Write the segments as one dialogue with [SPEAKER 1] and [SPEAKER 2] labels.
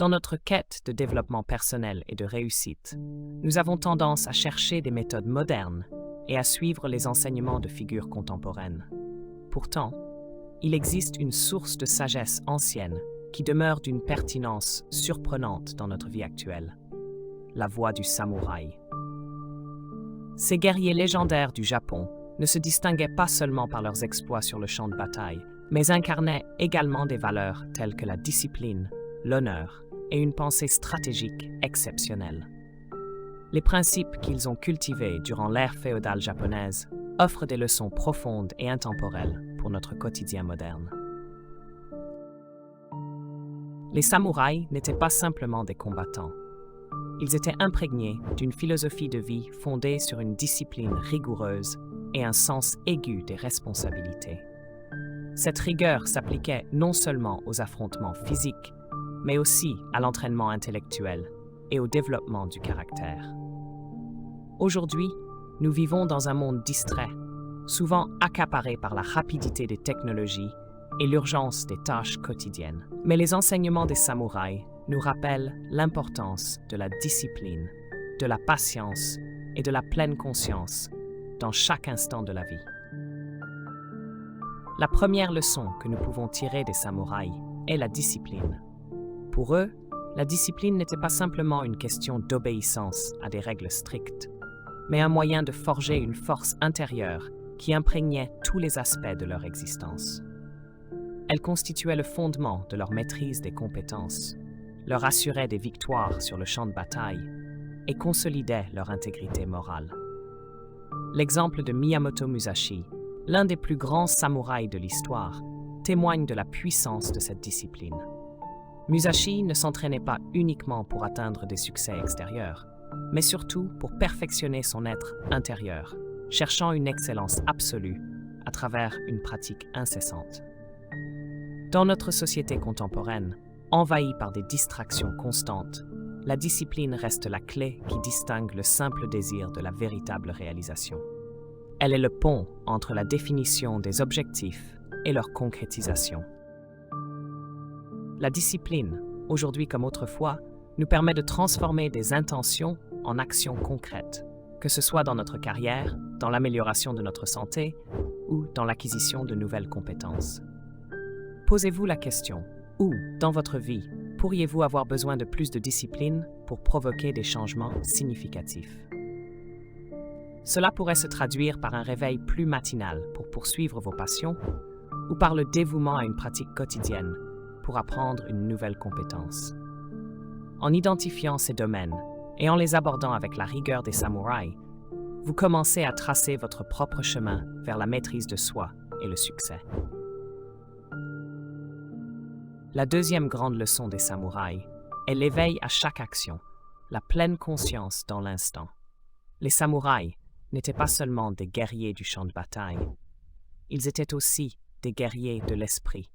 [SPEAKER 1] Dans notre quête de développement personnel et de réussite, nous avons tendance à chercher des méthodes modernes et à suivre les enseignements de figures contemporaines. Pourtant, il existe une source de sagesse ancienne qui demeure d'une pertinence surprenante dans notre vie actuelle: la voie du samouraï. Ces guerriers légendaires du Japon ne se distinguaient pas seulement par leurs exploits sur le champ de bataille, mais incarnaient également des valeurs telles que la discipline, l'honneur et une pensée stratégique exceptionnelle. Les principes qu'ils ont cultivés durant l'ère féodale japonaise offrent des leçons profondes et intemporelles pour notre quotidien moderne. Les samouraïs n'étaient pas simplement des combattants. Ils étaient imprégnés d'une philosophie de vie fondée sur une discipline rigoureuse et un sens aigu des responsabilités. Cette rigueur s'appliquait non seulement aux affrontements physiques, mais aussi à l'entraînement intellectuel et au développement du caractère. Aujourd'hui, nous vivons dans un monde distrait, souvent accaparé par la rapidité des technologies et l'urgence des tâches quotidiennes. Mais les enseignements des samouraïs nous rappellent l'importance de la discipline, de la patience et de la pleine conscience dans chaque instant de la vie. La première leçon que nous pouvons tirer des samouraïs est la discipline. Pour eux, la discipline n'était pas simplement une question d'obéissance à des règles strictes, mais un moyen de forger une force intérieure qui imprégnait tous les aspects de leur existence. Elle constituait le fondement de leur maîtrise des compétences, leur assurait des victoires sur le champ de bataille et consolidait leur intégrité morale. L'exemple de Miyamoto Musashi, l'un des plus grands samouraïs de l'histoire, témoigne de la puissance de cette discipline. Musashi ne s'entraînait pas uniquement pour atteindre des succès extérieurs, mais surtout pour perfectionner son être intérieur, cherchant une excellence absolue à travers une pratique incessante. Dans notre société contemporaine, envahie par des distractions constantes, la discipline reste la clé qui distingue le simple désir de la véritable réalisation. Elle est le pont entre la définition des objectifs et leur concrétisation. La discipline, aujourd'hui comme autrefois, nous permet de transformer des intentions en actions concrètes, que ce soit dans notre carrière, dans l'amélioration de notre santé ou dans l'acquisition de nouvelles compétences. Posez-vous la question: où, dans votre vie, pourriez-vous avoir besoin de plus de discipline pour provoquer des changements significatifs? Cela pourrait se traduire par un réveil plus matinal pour poursuivre vos passions ou par le dévouement à une pratique quotidienne pour apprendre une nouvelle compétence. En identifiant ces domaines et en les abordant avec la rigueur des samouraïs, vous commencez à tracer votre propre chemin vers la maîtrise de soi et le succès. La deuxième grande leçon des samouraïs est l'éveil à chaque action, la pleine conscience dans l'instant. Les samouraïs n'étaient pas seulement des guerriers du champ de bataille, ils étaient aussi des guerriers de l'esprit.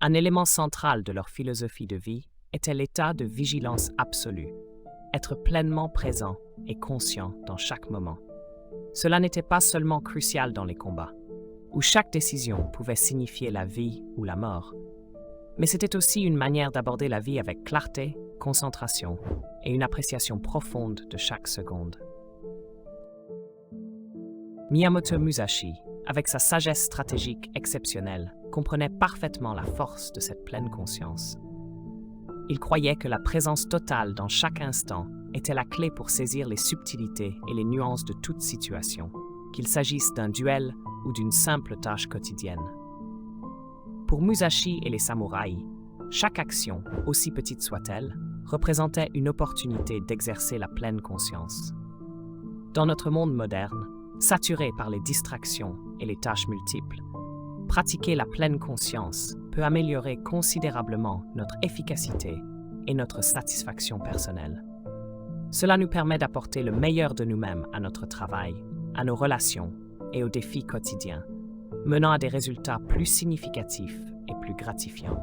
[SPEAKER 1] Un élément central de leur philosophie de vie était l'état de vigilance absolue, être pleinement présent et conscient dans chaque moment. Cela n'était pas seulement crucial dans les combats, où chaque décision pouvait signifier la vie ou la mort, mais c'était aussi une manière d'aborder la vie avec clarté, concentration et une appréciation profonde de chaque seconde. Miyamoto Musashi, avec sa sagesse stratégique exceptionnelle, comprenait parfaitement la force de cette pleine conscience. Il croyait que la présence totale dans chaque instant était la clé pour saisir les subtilités et les nuances de toute situation, qu'il s'agisse d'un duel ou d'une simple tâche quotidienne. Pour Musashi et les samouraïs, chaque action, aussi petite soit-elle, représentait une opportunité d'exercer la pleine conscience. Dans notre monde moderne, saturé par les distractions et les tâches multiples, pratiquer la pleine conscience peut améliorer considérablement notre efficacité et notre satisfaction personnelle. Cela nous permet d'apporter le meilleur de nous-mêmes à notre travail, à nos relations et aux défis quotidiens, menant à des résultats plus significatifs et plus gratifiants.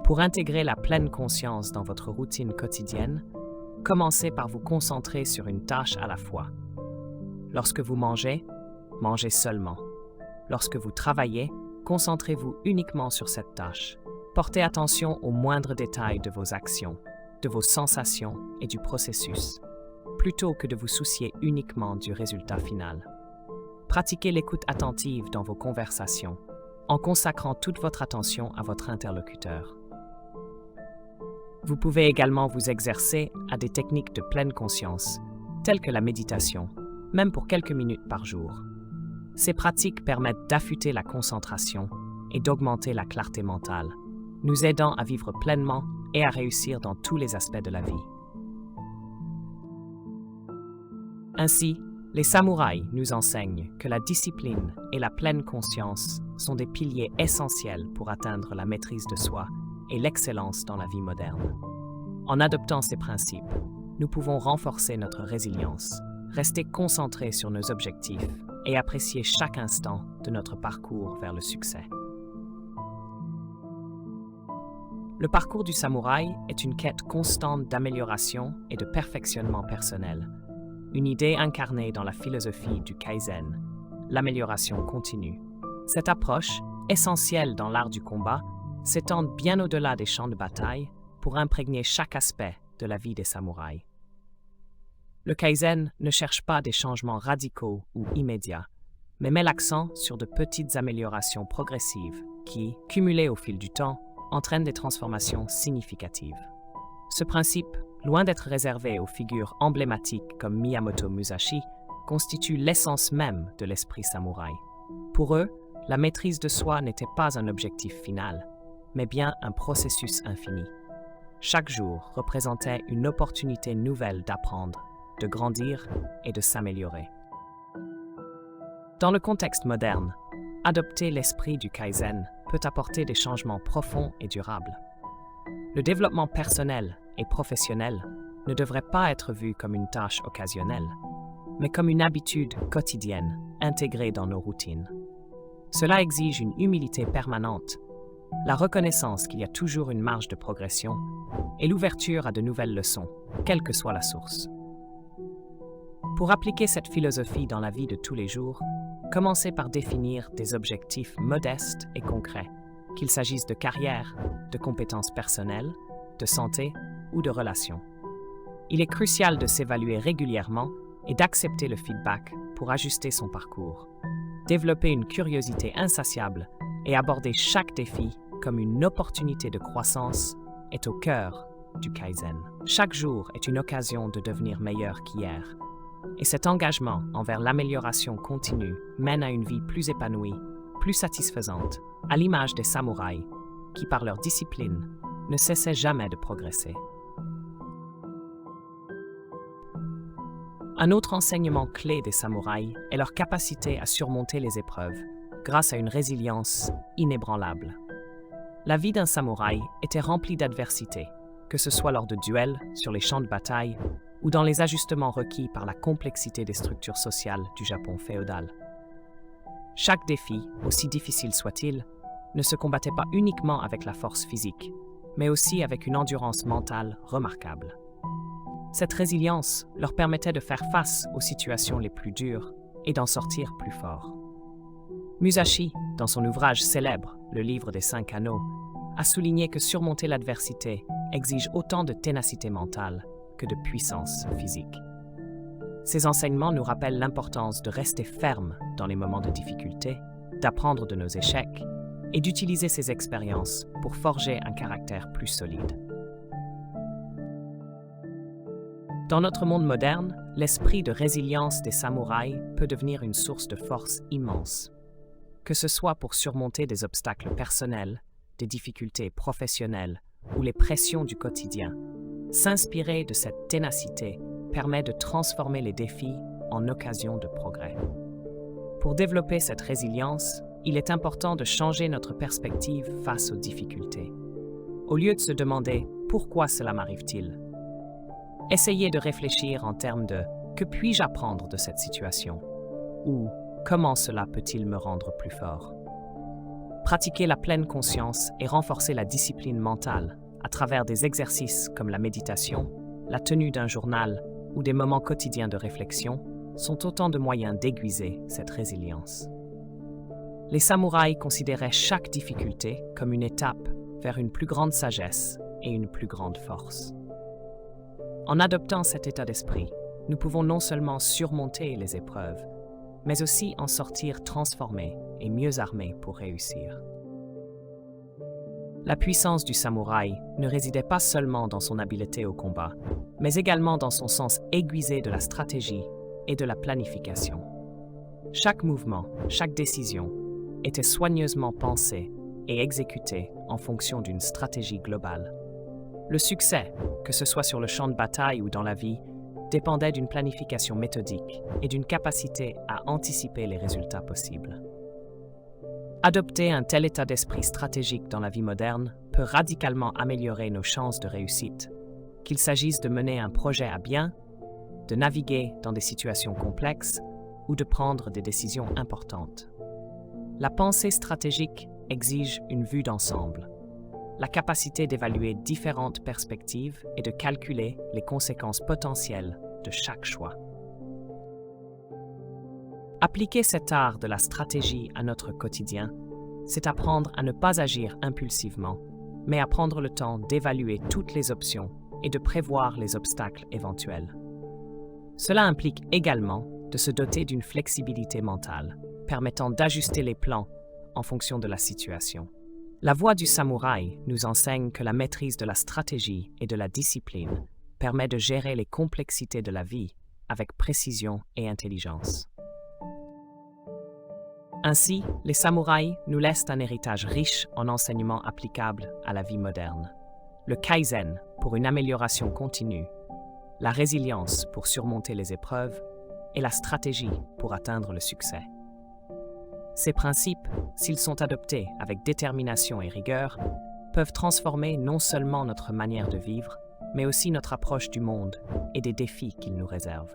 [SPEAKER 1] Pour intégrer la pleine conscience dans votre routine quotidienne, commencez par vous concentrer sur une tâche à la fois. Lorsque vous mangez, mangez seulement. Lorsque vous travaillez, concentrez-vous uniquement sur cette tâche. Portez attention aux moindres détails de vos actions, de vos sensations et du processus, plutôt que de vous soucier uniquement du résultat final. Pratiquez l'écoute attentive dans vos conversations, en consacrant toute votre attention à votre interlocuteur. Vous pouvez également vous exercer à des techniques de pleine conscience, telles que la méditation, même pour quelques minutes par jour. Ces pratiques permettent d'affûter la concentration et d'augmenter la clarté mentale, nous aidant à vivre pleinement et à réussir dans tous les aspects de la vie. Ainsi, les samouraïs nous enseignent que la discipline et la pleine conscience sont des piliers essentiels pour atteindre la maîtrise de soi et l'excellence dans la vie moderne. En adoptant ces principes, nous pouvons renforcer notre résilience, rester concentrés sur nos objectifs et apprécier chaque instant de notre parcours vers le succès. Le parcours du samouraï est une quête constante d'amélioration et de perfectionnement personnel, une idée incarnée dans la philosophie du Kaizen, l'amélioration continue. Cette approche, essentielle dans l'art du combat, s'étend bien au-delà des champs de bataille pour imprégner chaque aspect de la vie des samouraïs. Le Kaizen ne cherche pas des changements radicaux ou immédiats, mais met l'accent sur de petites améliorations progressives qui, cumulées au fil du temps, entraînent des transformations significatives. Ce principe, loin d'être réservé aux figures emblématiques comme Miyamoto Musashi, constitue l'essence même de l'esprit samouraï. Pour eux, la maîtrise de soi n'était pas un objectif final, mais bien un processus infini. Chaque jour représentait une opportunité nouvelle d'apprendre, de grandir et de s'améliorer. Dans le contexte moderne, adopter l'esprit du Kaizen peut apporter des changements profonds et durables. Le développement personnel et professionnel ne devrait pas être vu comme une tâche occasionnelle, mais comme une habitude quotidienne intégrée dans nos routines. Cela exige une humilité permanente, la reconnaissance qu'il y a toujours une marge de progression et l'ouverture à de nouvelles leçons, quelle que soit la source. Pour appliquer cette philosophie dans la vie de tous les jours, commencez par définir des objectifs modestes et concrets, qu'il s'agisse de carrière, de compétences personnelles, de santé ou de relations. Il est crucial de s'évaluer régulièrement et d'accepter le feedback pour ajuster son parcours. Développer une curiosité insatiable et aborder chaque défi comme une opportunité de croissance est au cœur du Kaizen. Chaque jour est une occasion de devenir meilleur qu'hier. Et cet engagement envers l'amélioration continue mène à une vie plus épanouie, plus satisfaisante, à l'image des samouraïs, qui par leur discipline ne cessaient jamais de progresser. Un autre enseignement clé des samouraïs est leur capacité à surmonter les épreuves, grâce à une résilience inébranlable. La vie d'un samouraï était remplie d'adversités, que ce soit lors de duels, sur les champs de bataille, ou dans les ajustements requis par la complexité des structures sociales du Japon féodal. Chaque défi, aussi difficile soit-il, ne se combattait pas uniquement avec la force physique, mais aussi avec une endurance mentale remarquable. Cette résilience leur permettait de faire face aux situations les plus dures et d'en sortir plus fort. Musashi, dans son ouvrage célèbre, Le Livre des 5 Anneaux, a souligné que surmonter l'adversité exige autant de ténacité mentale que de puissance physique. Ces enseignements nous rappellent l'importance de rester ferme dans les moments de difficulté, d'apprendre de nos échecs et d'utiliser ces expériences pour forger un caractère plus solide. Dans notre monde moderne, l'esprit de résilience des samouraïs peut devenir une source de force immense. Que ce soit pour surmonter des obstacles personnels, des difficultés professionnelles ou les pressions du quotidien, s'inspirer de cette ténacité permet de transformer les défis en occasions de progrès. Pour développer cette résilience, il est important de changer notre perspective face aux difficultés. Au lieu de se demander « pourquoi cela m'arrive-t-il ?», essayez de réfléchir en termes de « que puis-je apprendre de cette situation ?» ou « comment cela peut-il me rendre plus fort ?» Pratiquer la pleine conscience et renforcer la discipline mentale à travers des exercices comme la méditation, la tenue d'un journal ou des moments quotidiens de réflexion sont autant de moyens d'aiguiser cette résilience. Les samouraïs considéraient chaque difficulté comme une étape vers une plus grande sagesse et une plus grande force. En adoptant cet état d'esprit, nous pouvons non seulement surmonter les épreuves, mais aussi en sortir transformés et mieux armés pour réussir. La puissance du samouraï ne résidait pas seulement dans son habileté au combat, mais également dans son sens aiguisé de la stratégie et de la planification. Chaque mouvement, chaque décision était soigneusement pensé et exécuté en fonction d'une stratégie globale. Le succès, que ce soit sur le champ de bataille ou dans la vie, dépendait d'une planification méthodique et d'une capacité à anticiper les résultats possibles. Adopter un tel état d'esprit stratégique dans la vie moderne peut radicalement améliorer nos chances de réussite, qu'il s'agisse de mener un projet à bien, de naviguer dans des situations complexes ou de prendre des décisions importantes. La pensée stratégique exige une vue d'ensemble, la capacité d'évaluer différentes perspectives et de calculer les conséquences potentielles de chaque choix. Appliquer cet art de la stratégie à notre quotidien, c'est apprendre à ne pas agir impulsivement, mais à prendre le temps d'évaluer toutes les options et de prévoir les obstacles éventuels. Cela implique également de se doter d'une flexibilité mentale, permettant d'ajuster les plans en fonction de la situation. La voie du samouraï nous enseigne que la maîtrise de la stratégie et de la discipline permet de gérer les complexités de la vie avec précision et intelligence. Ainsi, les samouraïs nous laissent un héritage riche en enseignements applicables à la vie moderne. Le kaizen pour une amélioration continue, la résilience pour surmonter les épreuves et la stratégie pour atteindre le succès. Ces principes, s'ils sont adoptés avec détermination et rigueur, peuvent transformer non seulement notre manière de vivre, mais aussi notre approche du monde et des défis qu'il nous réserve.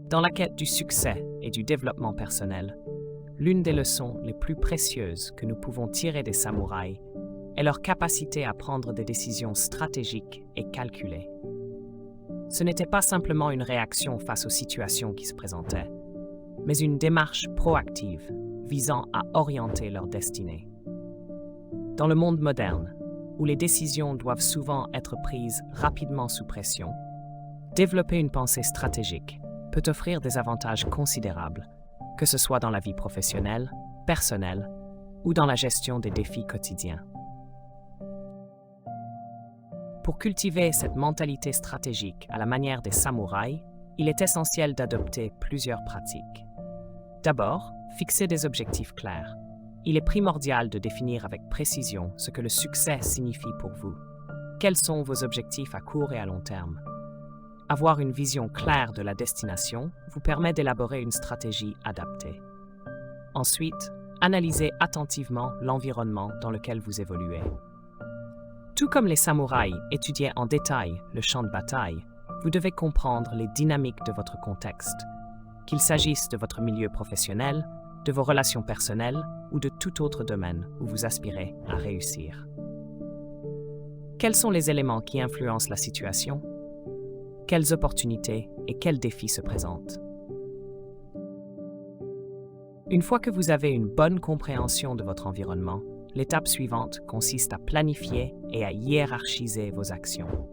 [SPEAKER 1] Dans la quête du succès et du développement personnel, l'une des leçons les plus précieuses que nous pouvons tirer des samouraïs est leur capacité à prendre des décisions stratégiques et calculées. Ce n'était pas simplement une réaction face aux situations qui se présentaient, mais une démarche proactive visant à orienter leur destinée. Dans le monde moderne, où les décisions doivent souvent être prises rapidement sous pression, développer une pensée stratégique peut offrir des avantages considérables, que ce soit dans la vie professionnelle, personnelle ou dans la gestion des défis quotidiens. Pour cultiver cette mentalité stratégique à la manière des samouraïs, il est essentiel d'adopter plusieurs pratiques. D'abord, fixer des objectifs clairs. Il est primordial de définir avec précision ce que le succès signifie pour vous. Quels sont vos objectifs à court et à long terme? Avoir une vision claire de la destination vous permet d'élaborer une stratégie adaptée. Ensuite, analysez attentivement l'environnement dans lequel vous évoluez. Tout comme les samouraïs étudiaient en détail le champ de bataille, vous devez comprendre les dynamiques de votre contexte, qu'il s'agisse de votre milieu professionnel, de vos relations personnelles ou de tout autre domaine où vous aspirez à réussir. Quels sont les éléments qui influencent la situation? Quelles opportunités et quels défis se présentent? Une fois que vous avez une bonne compréhension de votre environnement, l'étape suivante consiste à planifier et à hiérarchiser vos actions.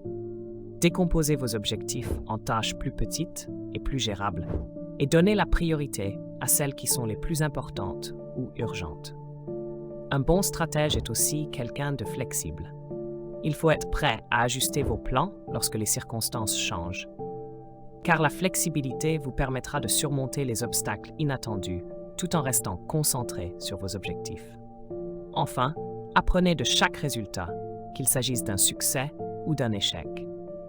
[SPEAKER 1] Décomposez vos objectifs en tâches plus petites et plus gérables et donnez la priorité à celles qui sont les plus importantes ou urgentes. Un bon stratège est aussi quelqu'un de flexible. Il faut être prêt à ajuster vos plans lorsque les circonstances changent, car la flexibilité vous permettra de surmonter les obstacles inattendus tout en restant concentré sur vos objectifs. Enfin, apprenez de chaque résultat, qu'il s'agisse d'un succès ou d'un échec.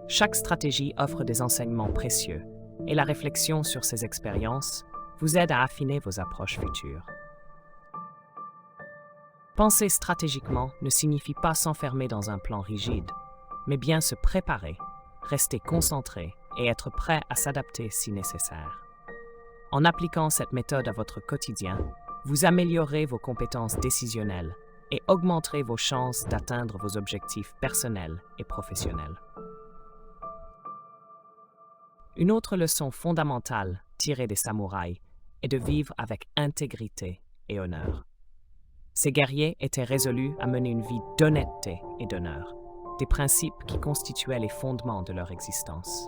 [SPEAKER 1] Chaque stratégie offre des enseignements précieux et la réflexion sur ces expériences vous aide à affiner vos approches futures. Penser stratégiquement ne signifie pas s'enfermer dans un plan rigide, mais bien se préparer, rester concentré et être prêt à s'adapter si nécessaire. En appliquant cette méthode à votre quotidien, vous améliorerez vos compétences décisionnelles et augmenterez vos chances d'atteindre vos objectifs personnels et professionnels. Une autre leçon fondamentale tirée des samouraïs est de vivre avec intégrité et honneur. Ces guerriers étaient résolus à mener une vie d'honnêteté et d'honneur, des principes qui constituaient les fondements de leur existence.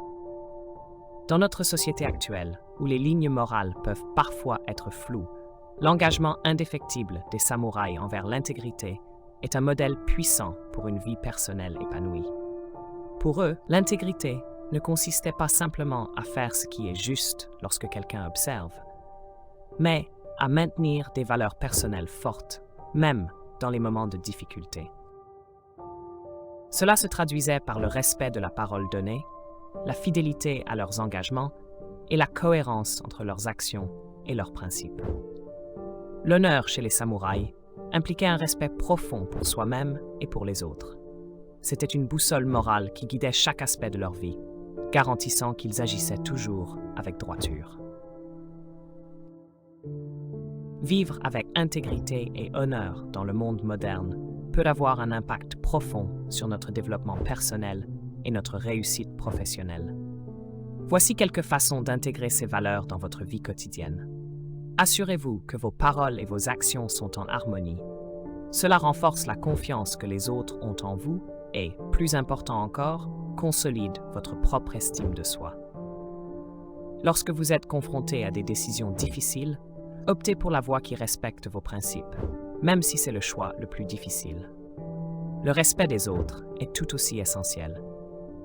[SPEAKER 1] Dans notre société actuelle, où les lignes morales peuvent parfois être floues, l'engagement indéfectible des samouraïs envers l'intégrité est un modèle puissant pour une vie personnelle épanouie. Pour eux, l'intégrité ne consistait pas simplement à faire ce qui est juste lorsque quelqu'un observe, mais à maintenir des valeurs personnelles fortes, même dans les moments de difficulté. Cela se traduisait par le respect de la parole donnée, la fidélité à leurs engagements et la cohérence entre leurs actions et leurs principes. L'honneur chez les samouraïs impliquait un respect profond pour soi-même et pour les autres. C'était une boussole morale qui guidait chaque aspect de leur vie, garantissant qu'ils agissaient toujours avec droiture. Vivre avec intégrité et honneur dans le monde moderne peut avoir un impact profond sur notre développement personnel et notre réussite professionnelle. Voici quelques façons d'intégrer ces valeurs dans votre vie quotidienne. Assurez-vous que vos paroles et vos actions sont en harmonie. Cela renforce la confiance que les autres ont en vous et, plus important encore, consolide votre propre estime de soi. Lorsque vous êtes confronté à des décisions difficiles, optez pour la voie qui respecte vos principes, même si c'est le choix le plus difficile. Le respect des autres est tout aussi essentiel.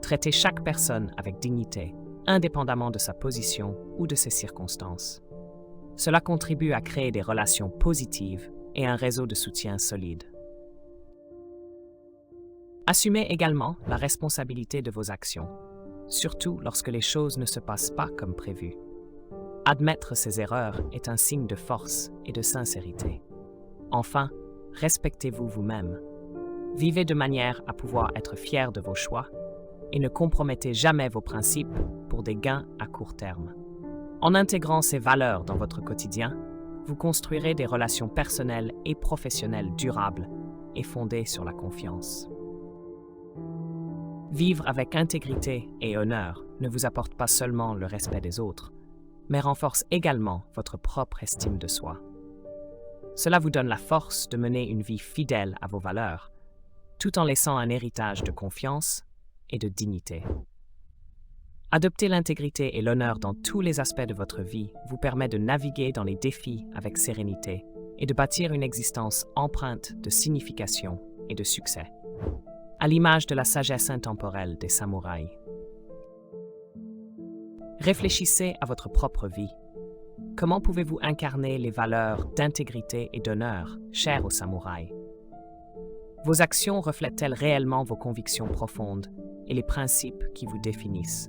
[SPEAKER 1] Traitez chaque personne avec dignité, indépendamment de sa position ou de ses circonstances. Cela contribue à créer des relations positives et un réseau de soutien solide. Assumez également la responsabilité de vos actions, surtout lorsque les choses ne se passent pas comme prévu. Admettre ses erreurs est un signe de force et de sincérité. Enfin, respectez-vous vous-même. Vivez de manière à pouvoir être fier de vos choix et ne compromettez jamais vos principes pour des gains à court terme. En intégrant ces valeurs dans votre quotidien, vous construirez des relations personnelles et professionnelles durables et fondées sur la confiance. Vivre avec intégrité et honneur ne vous apporte pas seulement le respect des autres, mais renforce également votre propre estime de soi. Cela vous donne la force de mener une vie fidèle à vos valeurs, tout en laissant un héritage de confiance et de dignité. Adopter l'intégrité et l'honneur dans tous les aspects de votre vie vous permet de naviguer dans les défis avec sérénité et de bâtir une existence empreinte de signification et de succès, à l'image de la sagesse intemporelle des samouraïs. Réfléchissez à votre propre vie. Comment pouvez-vous incarner les valeurs d'intégrité et d'honneur chères aux samouraïs? Vos actions reflètent-elles réellement vos convictions profondes et les principes qui vous définissent?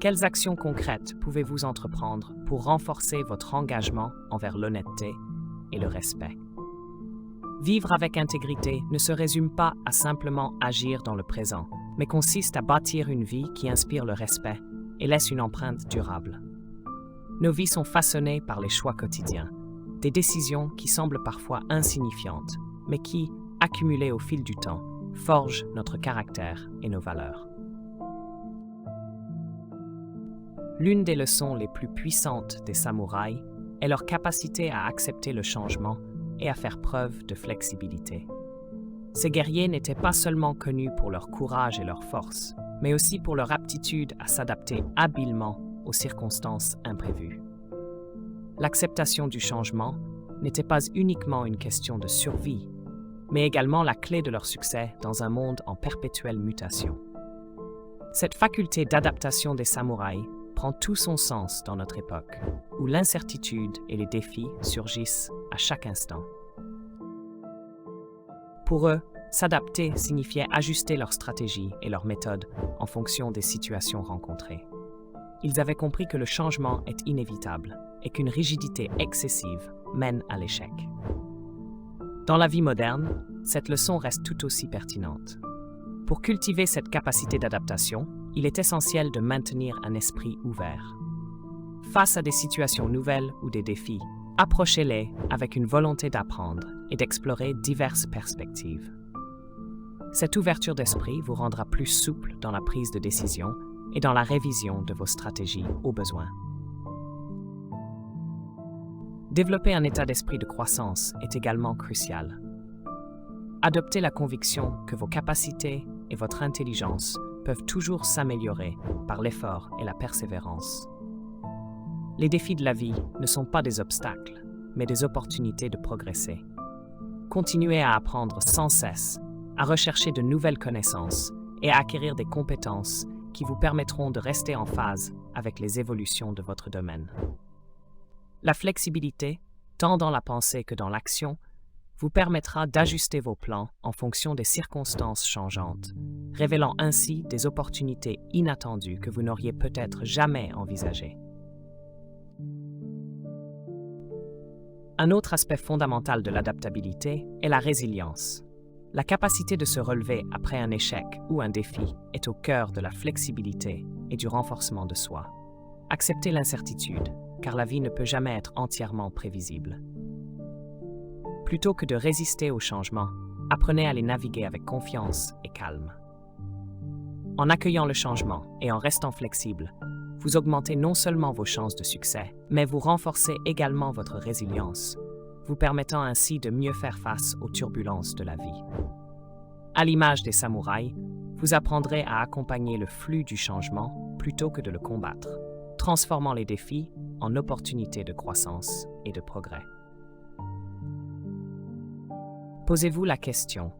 [SPEAKER 1] Quelles actions concrètes pouvez-vous entreprendre pour renforcer votre engagement envers l'honnêteté et le respect? Vivre avec intégrité ne se résume pas à simplement agir dans le présent, mais consiste à bâtir une vie qui inspire le respect et laisse une empreinte durable. Nos vies sont façonnées par les choix quotidiens, des décisions qui semblent parfois insignifiantes, mais qui, accumulées au fil du temps, forgent notre caractère et nos valeurs. L'une des leçons les plus puissantes des samouraïs est leur capacité à accepter le changement et à faire preuve de flexibilité. Ces guerriers n'étaient pas seulement connus pour leur courage et leur force, mais aussi pour leur aptitude à s'adapter habilement aux circonstances imprévues. L'acceptation du changement n'était pas uniquement une question de survie, mais également la clé de leur succès dans un monde en perpétuelle mutation. Cette faculté d'adaptation des samouraïs prend tout son sens dans notre époque, où l'incertitude et les défis surgissent à chaque instant. Pour eux, s'adapter signifiait ajuster leur stratégie et leur méthode en fonction des situations rencontrées. Ils avaient compris que le changement est inévitable et qu'une rigidité excessive mène à l'échec. Dans la vie moderne, cette leçon reste tout aussi pertinente. Pour cultiver cette capacité d'adaptation, il est essentiel de maintenir un esprit ouvert. Face à des situations nouvelles ou des défis, approchez-les avec une volonté d'apprendre et d'explorer diverses perspectives. Cette ouverture d'esprit vous rendra plus souple dans la prise de décision et dans la révision de vos stratégies au besoin. Développer un état d'esprit de croissance est également crucial. Adoptez la conviction que vos capacités et votre intelligence peuvent toujours s'améliorer par l'effort et la persévérance. Les défis de la vie ne sont pas des obstacles, mais des opportunités de progresser. Continuez à apprendre sans cesse, à rechercher de nouvelles connaissances et à acquérir des compétences qui vous permettront de rester en phase avec les évolutions de votre domaine. La flexibilité, tant dans la pensée que dans l'action, vous permettra d'ajuster vos plans en fonction des circonstances changeantes, révélant ainsi des opportunités inattendues que vous n'auriez peut-être jamais envisagées. Un autre aspect fondamental de l'adaptabilité est la résilience. La capacité de se relever après un échec ou un défi est au cœur de la flexibilité et du renforcement de soi. Acceptez l'incertitude, car la vie ne peut jamais être entièrement prévisible. Plutôt que de résister aux changements, apprenez à les naviguer avec confiance et calme. En accueillant le changement et en restant flexible, vous augmentez non seulement vos chances de succès, mais vous renforcez également votre résilience, vous permettant ainsi de mieux faire face aux turbulences de la vie. À l'image des samouraïs, vous apprendrez à accompagner le flux du changement plutôt que de le combattre, transformant les défis en opportunités de croissance et de progrès. Posez-vous la question: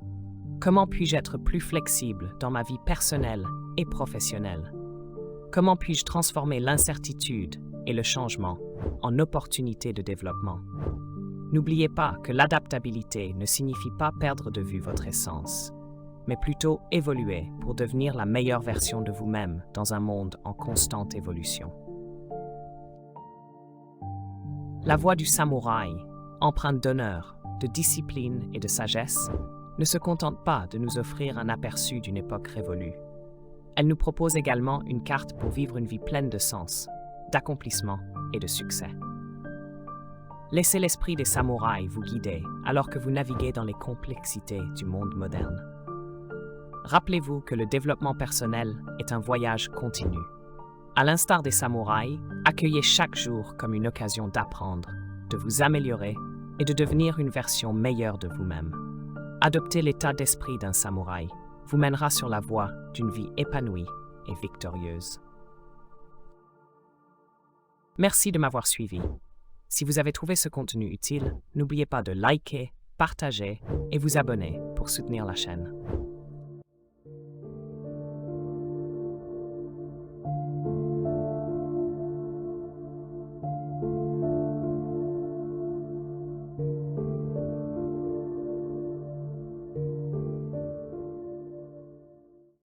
[SPEAKER 1] comment puis-je être plus flexible dans ma vie personnelle et professionnelle? Comment puis-je transformer l'incertitude et le changement en opportunités de développement? N'oubliez pas que l'adaptabilité ne signifie pas perdre de vue votre essence, mais plutôt évoluer pour devenir la meilleure version de vous-même dans un monde en constante évolution. La voie du samouraï, empreinte d'honneur, de discipline et de sagesse, ne se contente pas de nous offrir un aperçu d'une époque révolue. Elle nous propose également une carte pour vivre une vie pleine de sens, d'accomplissement et de succès. Laissez l'esprit des samouraïs vous guider alors que vous naviguez dans les complexités du monde moderne. Rappelez-vous que le développement personnel est un voyage continu. À l'instar des samouraïs, accueillez chaque jour comme une occasion d'apprendre, de vous améliorer et de devenir une version meilleure de vous-même. Adopter l'état d'esprit d'un samouraï vous mènera sur la voie d'une vie épanouie et victorieuse. Merci de m'avoir suivi. Si vous avez trouvé ce contenu utile, n'oubliez pas de liker, partager et vous abonner pour soutenir la chaîne.